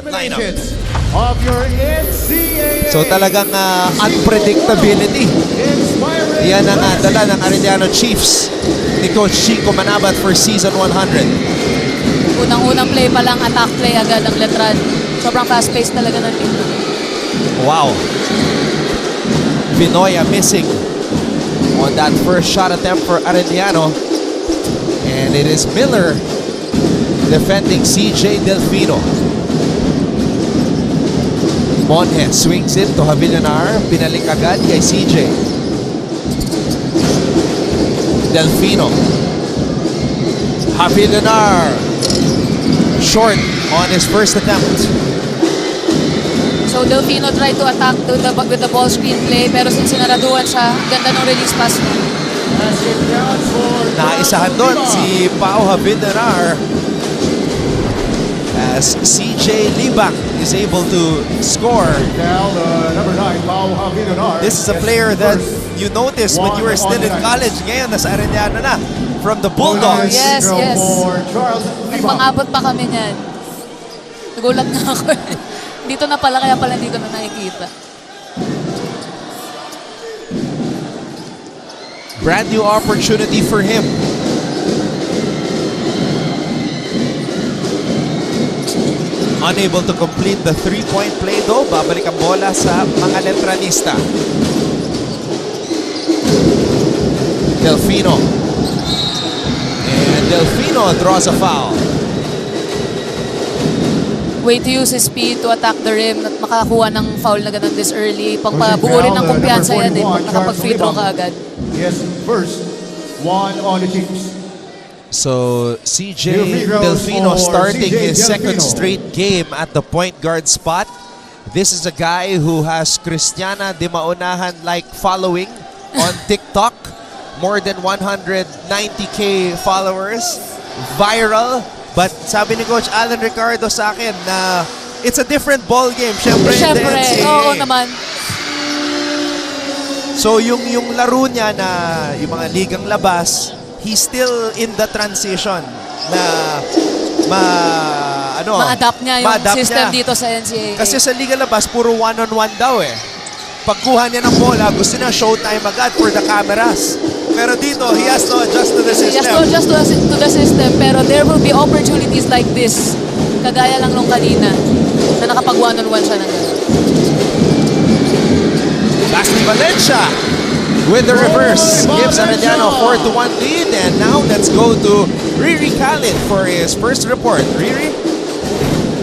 lineup. Of your NCAA. So talagang unpredictability. Yan ang dala ng Arellano Chiefs ni Coach Chico Manabat for Season 100. Unang-unang play pa lang, attack play agad ng Letran. Sobrang fast-paced talaga ng team. Wow. Pinoya missing on that first shot attempt for Arellano. And it is Miller defending CJ Delfino. Monje swings it to Javillanar. Pinalik agad kay CJ. Delfino. Javillanar. Short on his first attempt. So Delfino tried to attack with the ball screen play, pero since sinaraduan siya, ganda ng release pass niya. Naisahan doon si Pao Javillanar as CJ Libak is able to score. This is a player that you noticed when you were still in college. Ngayon, nasa Arellano na from the Bulldogs. Yes, yes. Nagpangabot pa kami niyan. Nagulat na ako. Dito na pala, kaya pala dito na nakikita. Brand new opportunity for him. Unable to complete the three-point play though. Babalik ang bola sa mga Letranista. Delfino. And Delfino draws a foul. Way to use his speed to attack the rim at makakuha ng foul na ganun this early. Pangpabuo rin ng kumpiyansa yan din pag nakapag-free throw ka agad. Yes, first one on the Chiefs. So CJ Delfino starting his second straight game at the point guard spot. This is a guy who has Cristiana de Maunahan like following on TikTok. More than 190k followers. Viral. But sabi ni Coach Alan Ricardo sa akin na it's a different ball game. Siyempre, oo naman. So yung laro niya na yung mga ligang labas, he's still in the transition na ma-adapt niya yung system dito sa NCAA. Kasi sa liga labas, puro one-on-one daw eh. Pagkuha niya ng bola, gusto niya showtime agad for the cameras. Pero dito, he has to adjust to the system. He has to adjust to the system, pero there will be opportunities like this. Kagaya lang nung kanina, na nakapag one-on-one siya ng gano'n. Basti Valencia with the reverse. Gives Arellano 4-1 lead. And now let's go to Riri Khalid for his first report. Riri?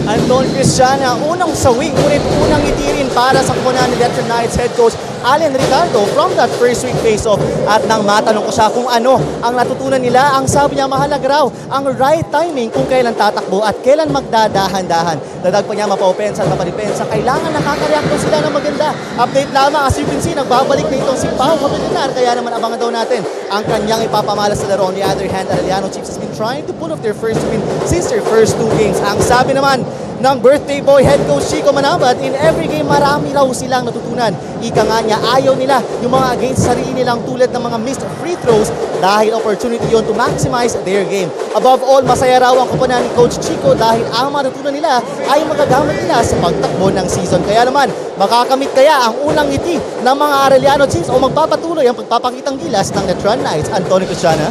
Anton Cristiana, unang sawi, ngunit unang itirin para sa kupunan ni Letran Knights head coach Alan Ricardo from that first week face-off. At nang matanong ko siya kung ano ang natutunan nila, ang sabi niya mahalaga raw ang right timing kung kailan tatakbo at kailan magdadahan-dahan. Dadag pa niya mapa-opensa at mapa-depensa, kailangan nakaka-react daw sila ng maganda. Update lamang, as you can see, nagbabalik na itong si Pao Javillanar, kaya naman abangan daw natin ang kanyang ipapamalas sa laro. On the other hand, Arellano Chiefs has been trying to pull off their first win since their first two games. Ang sabi naman ng birthday boy head coach Chico Manabat, in every game marami raw silang natutunan. Ika nga niya, ayaw nila yung mga against sarili nilang tulad ng mga missed free throws dahil opportunity yon to maximize their game. Above all, masaya raw ang kupunan ni Coach Chico dahil ang matutunan nila ay magagamit nila sa pagtakbo ng season. Kaya naman, makakamit kaya ang unang ngiti ng mga Arellano Chiefs o magpapatuloy ang pagpapakitang gilas ng Letran Knights. Antonio Cristiana.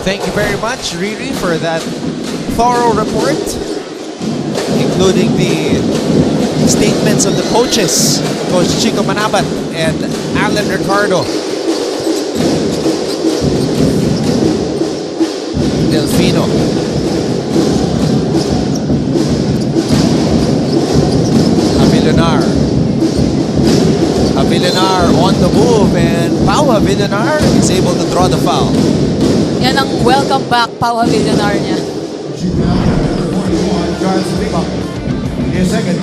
Thank you very much, Riri, for that thorough report, including the statements of the coaches, Coach Chico Manabat and Alan Ricardo. Delfino. Javillanar on the move, and Pao Javillanar is able to draw the foul. Yan ang welcome back, Pao Javillanar niya. Second,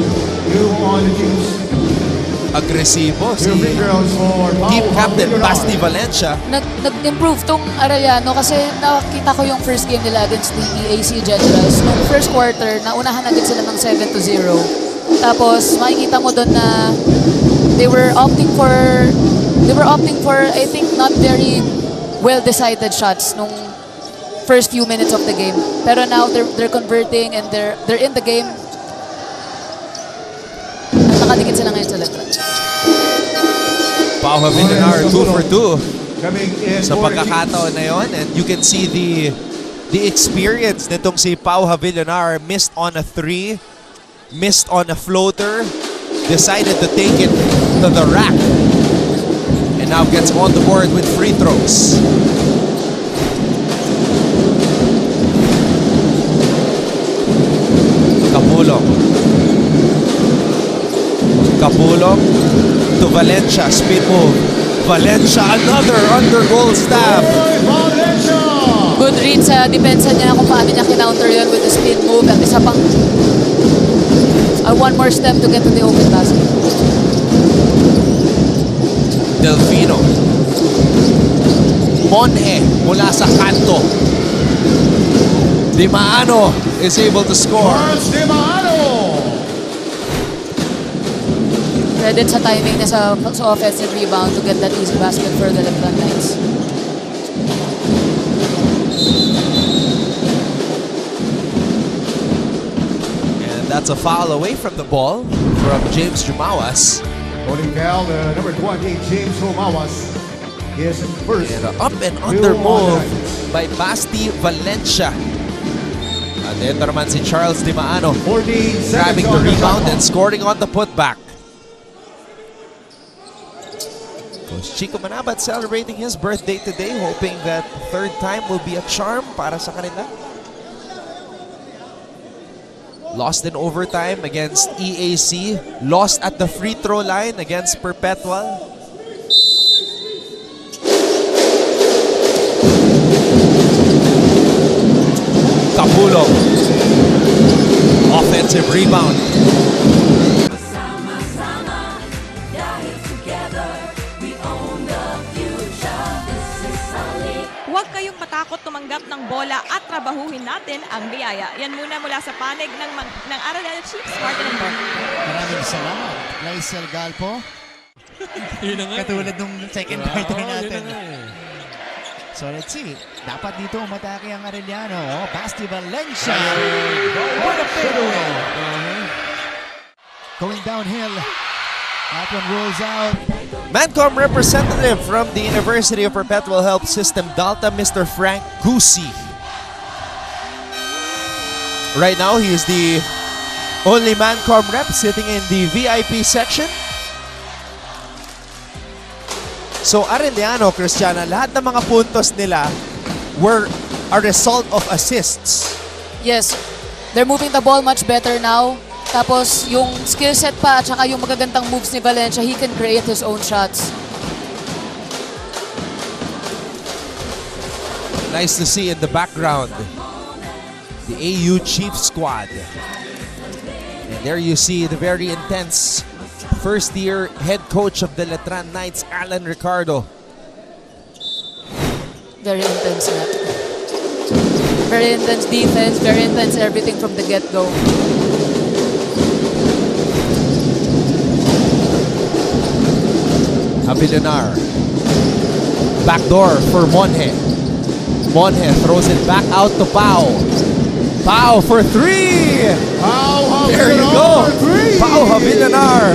you on the Chiefs. Agresibo si team captain Basti Valencia. Nag-improve tong Arellano kasi nakita ko yung first game nila against the EAC Generals. Nung first quarter, naunahan agad sila ng 7-0. Tapos makikita mo doon na they were opting for I think not very well decided shots nung first few minutes of the game. Pero now they're converting and they're in the game. nakadikit sila ngayon sa Letran. Pau Villar 2 for 2 Coming in sa for pagkakataon na yon, and you can see the experience nitong si Pau Villar. Missed on a 3, missed on a floater, decided to take it to the rack, and now gets on the board with free throws. Kapulong to Valencia, spin move. Valencia, another under goal stab. Valencia. Good read sa depensa niya kung paano niya kinounter yun with the spin move at isa pang one more step to get to the open basket. Delfino. Monhe mula sa kanto. Dimaano is able to score. Charles Dimano. Credit sa timing niya sa offensive rebound to get that easy basket for the Letran Knights. And that's a foul away from the ball from James Jumawas. Holding foul, number 20, James Romawas. His first. And up and under move by Basti Valencia. At ito naman si Charles Dimaano 14 seconds grabbing the on the rebound shot and scoring on the putback. Coach Chico Manabat celebrating his birthday today, hoping that third time will be a charm para sa kanila. Lost in overtime against EAC. Lost at the free throw line against Perpetual. Kapulong. Offensive rebound. Huwag kayong matakot tumanggap ng bola at trabahuhin natin ang biyaya. Yan muna mula sa panig ng Arellano Chiefs, Martin and Mark. Maraming salamat, Laisel Galpo. Katulad nung second quarter natin. So let's see. Dapat dito umatake ang Arellano. Oh, Basti Valencia. What a fadeaway. Going downhill. That one rolls out. Mancom representative from the University of Perpetual Health System Delta, Mr. Frank Gusi. Right now, he is the only Mancom rep sitting in the VIP section. So Arellano, Cristiana, lahat ng mga puntos nila were a result of assists. Yes, they're moving the ball much better now. Tapos yung skill set pa at saka yung magagandang moves ni Valencia, he can create his own shots. Nice to see in the background the AU Chief Squad. And there you see the very intense first-year head coach of the Letran Knights, Alan Ricardo. Very intense na. Very intense defense, very intense everything from the get-go. Villar. Backdoor for Monhe. Monhe throws it back out to Pau. Pau for 3! There you go! Pau Villar.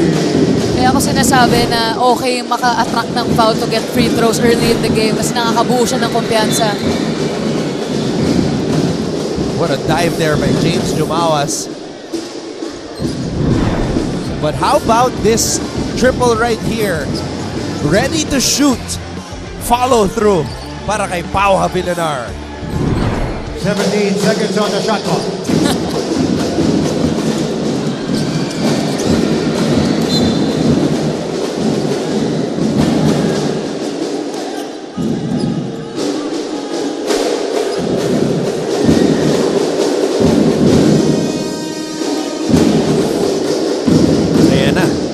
Kaya ako sinasabi na okay maka-attract ng foul to get free throws early in the game kasi nakakabuo siya ng kumpiyansa. What a dive there by James Jumawas. But how about this triple right here? Ready to shoot. Follow through para kay Pau Villar. 17 seconds on the shot clock.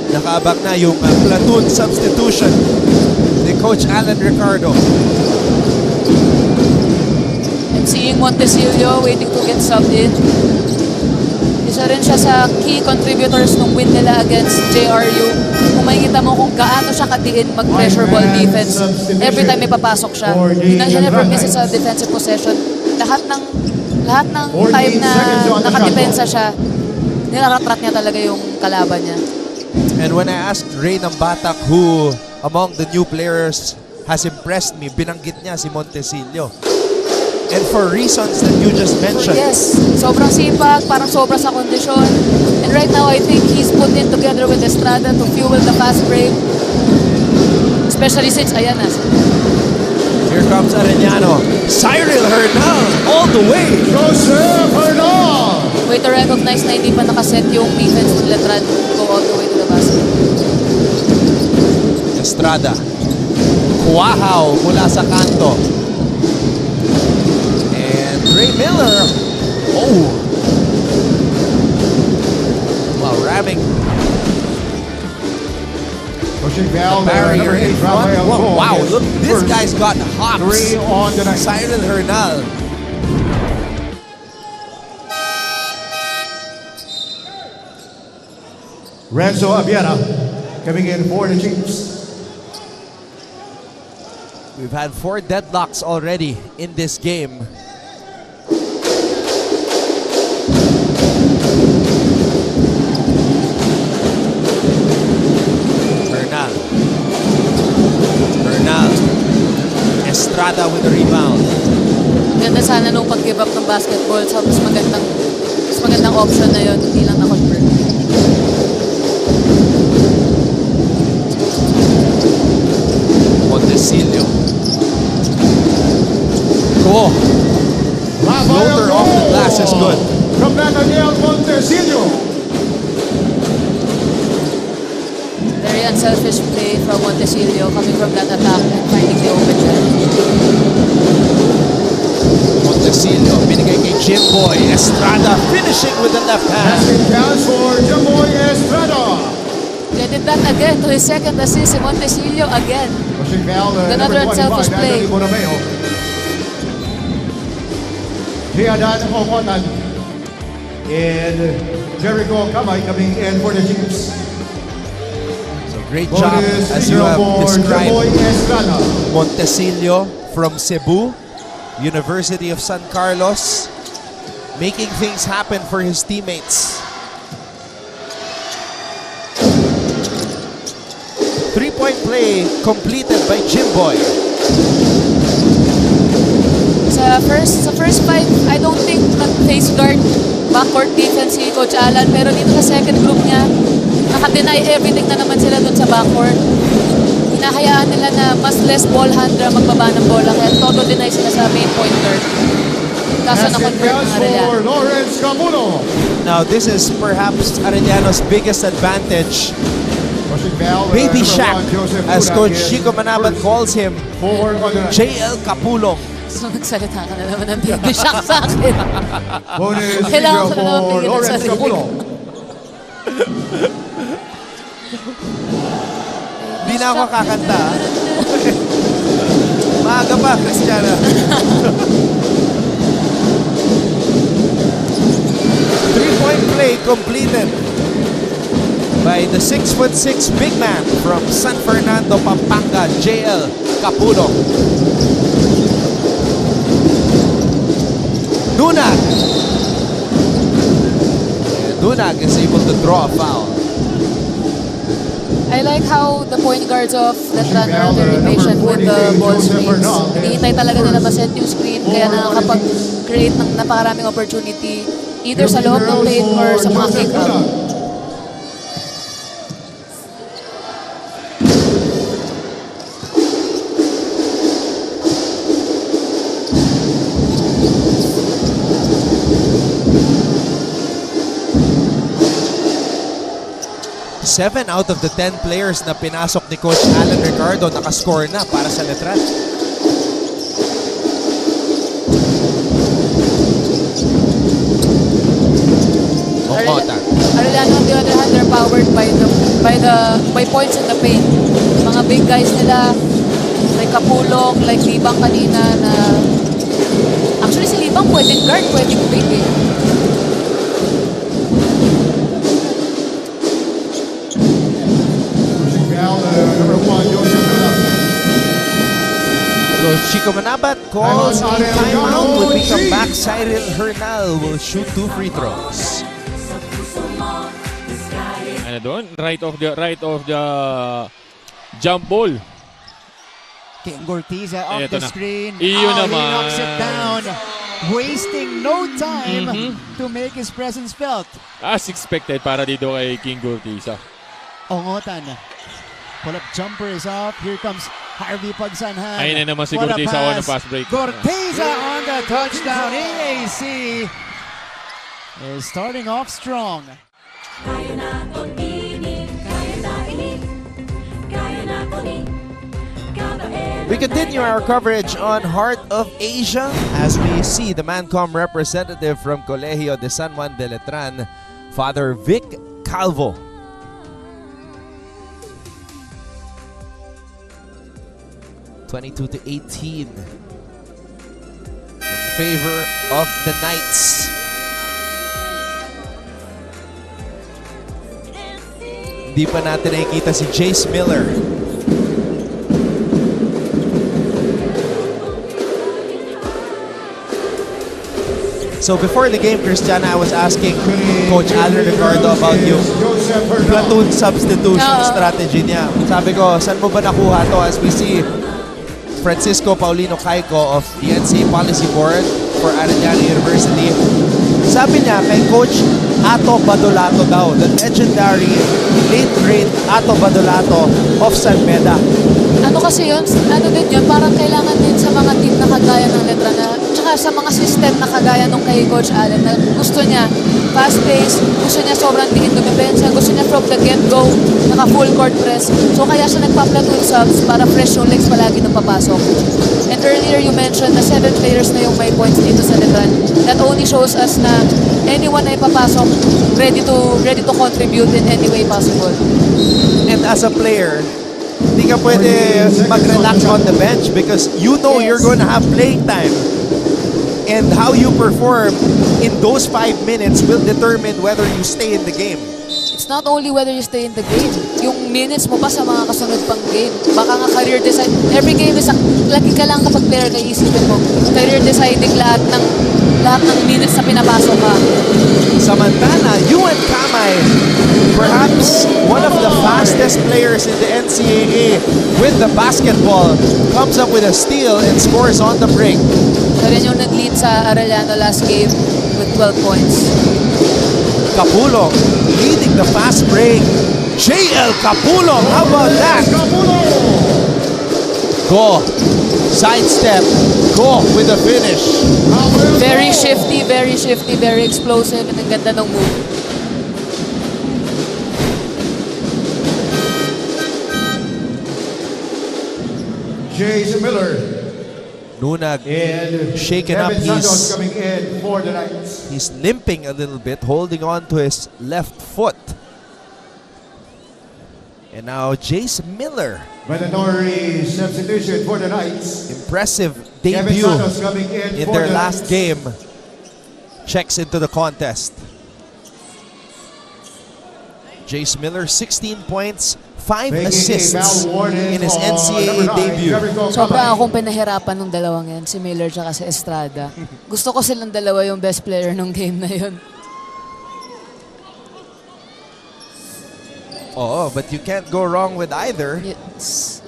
Nakaabak na yung platoon substitution ni Coach Alan Ricardo. And seeing Montesilio waiting to get subbed in. Isa rin siya sa key contributors nung win nila against JRU. Kung makikita mo kung gaano siya kadiin mag-pressure ball defense. Every time may papasok siya. He never misses a defensive possession. Lahat ng time na nakadepensa siya, nilaratrat niya talaga yung kalaban niya. And when I asked Ray Nambatak who among the new players has impressed me, binanggit niya si Montecillo. And for reasons that you just mentioned. Yes, sobrang sipag, parang sobra sa kondisyon. And right now, I think he's put in together with Estrada to fuel the fast break. Especially since, ayan na. Here comes Arellano. Cyril Hernal all the way. Joseph Hernal. Way to recognize na hindi pa nakaset yung defense ng Letran go all the way to the basket. Estrada. Kuahaw mula sa kanto. And Ray Miller. Oh. Wow, ramming Pushing down barrier in front. Wow, look, this First guy's got hops. 3 on the night. Cyril Hernal. Renzo Abiera coming in for the Chiefs. We've had 4 deadlocks already in this game. Hernal. Estrada with the rebound. Ganda sana nung pag-give up ng basketball. So, mas magandang option na yun. Hindi lang na-convert. Montecillo. Oh, floater off the glass is good. From Nathaniel Montecillo. Very unselfish play from Montecillo coming from that attack and finding the open man. Montecillo, binigay kay Jimboy. Estrada finishing with the left hand. Passing pass for Jamoy Estrada. They did that again to his second assist si Montecillo again. Pushing down Another number 25, unselfish play. Anthony Bonameo. Giadan Omotan. And Jericho Kamay coming in for the Chiefs. Great job, Bonus as you have for Jamoy described. Estrada. Montecillo from Cebu, University of San Carlos, making things happen for his teammates. 3-point play completed by Jimboy. Sa first 5, I don't think nag-face guard backcourt defense si Coach Alan, pero dito sa second group niya, naka-deny everything na naman sila dun sa backcourt. Hinahayaan nila na mas less ball handler magbaba ng bola, kaya todo deny sila sa main point guard. Kaso na-convert ng Arellano. For Lawrence Camuno. Now this is perhaps Arellano's biggest advantage. Pushing down Baby number Shack, 1, Joseph as Budak Coach in Chico Manabat first calls him, 4 on the night. JL Capulong. So nagsalita ka na naman ng baby shock sa akin. Bonus Kailangan ko na video naman for tingin ng Lawrence sarili. Camuno. Di na ako kakanta. Maaga pa, Cristiana. 3-point play completed by the 6'6" big man from San Fernando, Pampanga, JL Capulong. Dunag. And Dunag is able to draw a foul. I like how the point guards of Letran are very patient with the ball screens. Hinihintay talaga nila ma-set yung screen, kaya nakakapag-create ng napakaraming opportunity either sa loob ng paint or sa mga kick-out. Seven out of the 10 players na pinasok ni Coach Alan Ricardo nakascore na para sa Letran. Arellano, on the other hand, they're powered by points in the paint. Mga big guys nila, like Capulong, like Libang kanina na... Actually, si Libang pwedeng guard, pwedeng big eh. So Chico Manabat calls a timeout. When we come back, Cyril Hernal will shoot 2 free throws. Ano doon? Right of the jump ball. King Gortiza off Eto the na. screen. Iyon He naman. knocks it down. Wasting no time to make his presence felt. As expected para dito kay King Gurtiza. Ongotan. Pull-up jumper is up. Here comes Harvey Pagsanhan. Ayun na naman si What a Gurtiza on the pass break. Gortiza on the touchdown. EAC is starting off strong. Kaya natin ini, kaya na ini, kaya natin ini. We continue our coverage on Heart of Asia as we see the Mancom representative from Colegio de San Juan de Letran, Father Vic Calvo. (22-18) in favor of the Knights. Hindi pa natin nakikita si Jace Miller. So before the game, Christiana, I was asking Coach Alan Ricardo about yung platoon substitution strategy niya. Sabi ko, saan mo ba nakuha to? As we see Francisco Paulino Caico of the NCAA Policy Board for Arellano University. Sabi niya kay Coach Ato Badolato daw, the legendary late great Ato Badolato of San Beda. Ano kasi yun, ano din yun, parang kailangan din sa mga team na kagaya ng Letran na, tsaka sa mga system na kagaya nung kay Coach Allen na gusto niya fast-paced, gusto niya sobrang tingin dumipensa, gusto niya from the get-go, naka full court press. So kaya siya nagpa-platoon subs para fresh yung legs palagi nung papasok. And earlier you mentioned na 7 players na yung may points dito sa Letran. That only shows us na anyone na ipapasok ready to contribute in any way possible. And as a player, hindi ka pwede mag-relax on the bench because you know you're going to have playing time. And how you perform in those 5 minutes will determine whether you stay in the game. It's not only whether you stay in the game, yung minutes mo pa sa mga kasunod pang game. Baka nga career decide. Every game is lagi ka lang kapag player na isipin mo. Career deciding lahat ng minutes na pinapasok ka. Samantala, Yuan Kamay, perhaps one of the fastest players in the NCAA with the basketball, comes up with a steal and scores on the break. Siya rin yung nag-lead sa Arellano last game with 12 points. Capulong leading the fast break. JL Capulong, how about that? Go, sidestep, go with the finish. Very shifty, very explosive, and ang ganda ng move. Jason Miller. Nunag And shaken up. Kevin Santos coming in for the Knights. He's limping a little bit, holding on to his left foot. And now Jace Miller. Mandatory substitution for the Knights. Impressive Kevin debut Santos coming in in for their the last Knights. game. Checks into the contest. Jace Miller, 16 points, 5 Making a assists foul warning in his on NCAA number 9, debut. Jericho Sobra Kamay. akong pinahirapan nung dalawang yan, si Miller tsaka si Estrada. Gusto ko silang dalawa yung best player nung game na yun. Oh, but you can't go wrong with either. Yes.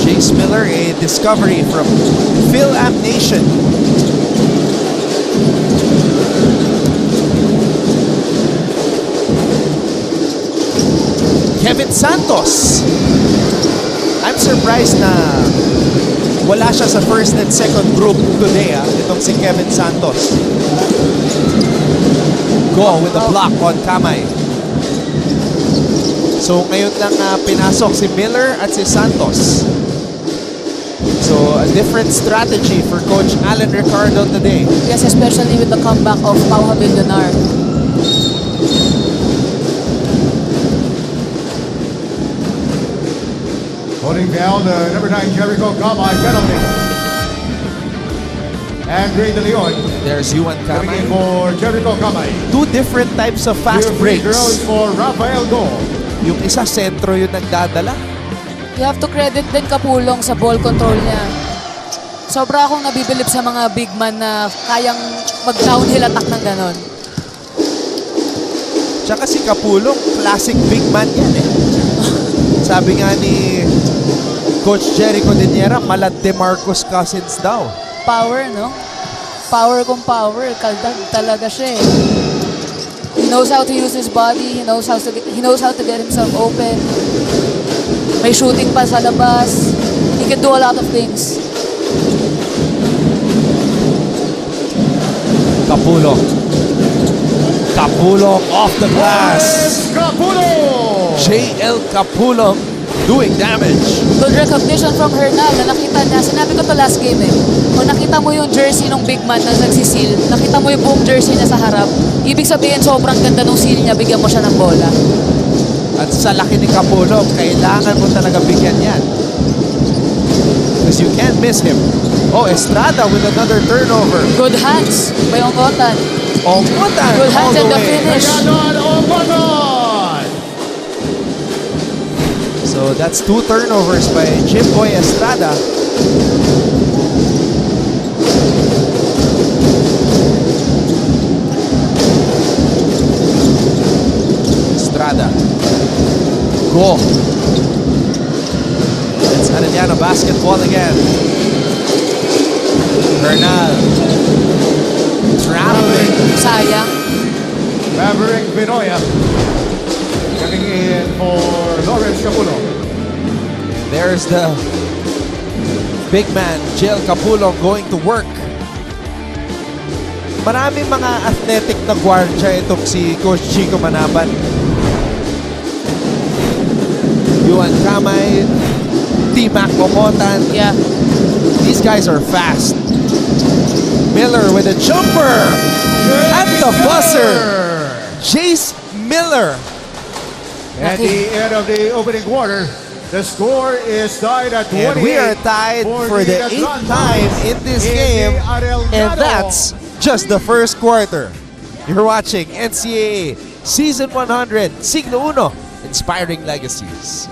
Jace Miller, a discovery from Phil Am Nation. Kevin Santos. I'm surprised na wala siya sa first and second group today, itong si Kevin Santos. Go with the block on Kamay. So ngayon lang pinasok si Miller at si Santos. So a different strategy for Coach Alan Ricardo today. Yes, especially with the comeback of Pau Havildonar. Holding down the number 9 Jericho Kamay penalty. And Greg De Leon There's Yuan coming in Kamay. for Jericho Kamay. Two different types of fast Two free throws breaks. for Rafael Go. Yung isa sentro yung nagdadala. You have to credit din Kapulong sa ball control niya. Sobra akong nabibilip sa mga big man na kayang mag-downhill attack ng ganon. Tsaka si Kapulong, classic big man yan eh. Sabi nga ni Coach Jericho Diniera, malad DeMarcus Cousins daw. Power, no? Power kung power. Kaldag talaga siya eh. He knows how to use his body. He knows how to get himself open. May shooting pa sa labas. He can do a lot of things. Kapulong. Kapulong off the glass. Capulong! JL Kapulong doing damage. Good recognition from Hernal na nakita niya. Sinabi ko to last game eh. Kung nakita mo yung jersey ng big man na nagsisil, nakita mo yung buong jersey niya sa harap, ibig sabihin sobrang ganda ng seal niya, bigyan mo siya ng bola. At sa laki ni Kapulong, kailangan mo talaga bigyan yan. Because you can't miss him. Oh, Estrada with another turnover. Good hands by Ongotan. Ongotan Good all hands the and the way. finish. Ganon Ogonon! So that's 2 turnovers by Jimboy Estrada. Estrada. Go. It's Arellano basketball again. Bernal. Traveling. Sayang. Maverick Benoya coming in for Lawrence Capulong. There's the big man, JL Kapulong, going to work. Maraming mga athletic na guardia itong si Coach Chico Manaban. Yuan Kamay, T-Mac Momotan. Yeah. These guys are fast. Miller with a jumper at the buzzer. Jace Miller. At the end of the opening quarter, the score is tied at 28. And we are tied for the 8th time in this game. And that's just the first quarter. You're watching NCAA Season 100, Siglo Uno, Inspiring Legacies.